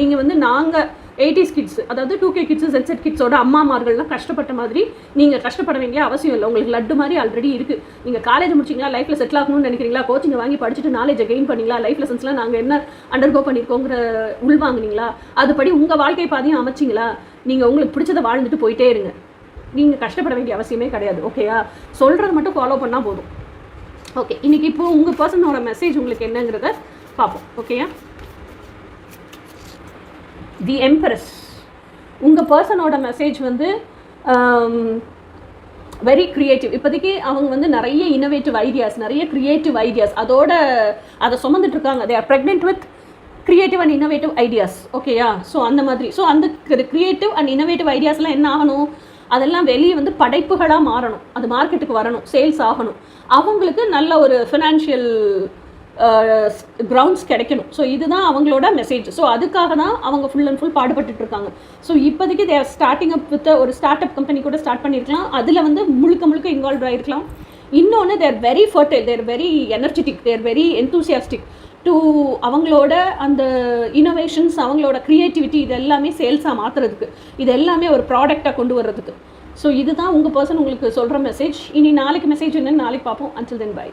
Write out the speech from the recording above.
நீங்கள் வந்து நாங்கள் 80s கிட்ஸ், அதாவது 2K கிட்ஸு, ZZ கிட்ஸோட அம்மாமார்கள்லாம் கஷ்டப்பட்ட மாதிரி நீங்கள் கஷ்டப்பட வேண்டிய அவசியம் இல்லை. உங்களுக்கு லட்டு மாதிரி ஆல்ரெடி இருக்குது. நீங்கள் காலேஜ் முடிச்சிங்களா, லைஃப்பில் செட்டில் ஆகணும்னு நினைக்கிறீங்களா, கோச்சிங்கை வாங்கி படிச்சுட்டு நாலேஜை கெயின் பண்ணிங்களா, லைஃப் லெசன்ஸ்லாம் நாங்கள் என்ன அண்டர்கோ பண்ணியிருக்கோங்கிற உள்வாங்கினீங்களா, அதுபடி உங்கள் வாழ்க்கை பாதையும் அமைச்சிங்களா, நீங்கள் உங்களுக்கு பிடிச்சதை வாழ்ந்துட்டு போயிட்டே இருங்க. நீங்கள் கஷ்டப்பட வேண்டிய அவசியமே கிடையாது. ஓகேயா? சொல்கிறது மட்டும் ஃபாலோ பண்ணால் போதும். ஓகே, இன்றைக்கி இப்போ உங்கள் பர்சனோட மெசேஜ் உங்களுக்கு என்னங்கிறத பார்ப்போம். ஓகேயா? தி எம்பரஸ். உங்கள் பர்சனோட மெசேஜ் வந்து வெரி க்ரியேட்டிவ். இப்போதைக்கு அவங்க வந்து நிறைய இன்னோவேட்டிவ் ஐடியாஸ், நிறைய க்ரியேட்டிவ் ஐடியாஸ் அதை சுமந்துட்டு இருக்காங்க. They are pregnant with creative and innovative ideas. ஓகேயா? ஸோ அந்த மாதிரி அந்த க்ரியேட்டிவ் அண்ட் இன்னோவேட்டிவ் ஐடியாஸ்லாம் என்ன ஆகணும், அதெல்லாம் வெளியே வந்து படைப்புகளாக மாறணும், அது மார்க்கெட்டுக்கு வரணும், சேல்ஸ் ஆகணும், அவங்களுக்கு நல்ல ஒரு ஃபினான்ஷியல் கிரவுண்ட்ஸ் கிடைக்கணும். ஸோ இதுதான் அவங்களோட மெசேஜ். ஸோ அதுக்காக தான் அவங்க ஃபுல் அண்ட் ஃபுல் பாடுபட்டு இருக்காங்க. ஸோ இப்போதைக்கு தேர் ஸ்டார்டிங் அப் வித் ஒரு ஸ்டார்ட் அப் கம்பெனி கூட ஸ்டார்ட் பண்ணியிருக்கலாம், அதில் வந்து முழுக்க இன்வால்வ் ஆகிருக்கலாம். இன்னொன்று they're very fertile, they're very energetic, they're very enthusiastic to அவங்களோட அந்த இனோவேஷன்ஸ், அவங்களோட க்ரியேட்டிவிட்டி, இது எல்லாமே சேல்ஸாக மாற்றுறதுக்கு, இது எல்லாமே ஒரு ப்ராடக்டாக கொண்டு வர்றதுக்கு. ஸோ இதுதான் உங்கள் பர்சன் உங்களுக்கு சொல்கிற மெசேஜ். இனி நாளைக்கு மெசேஜ் என்னன்னு நாளைக்கு பார்ப்போம். Until then by.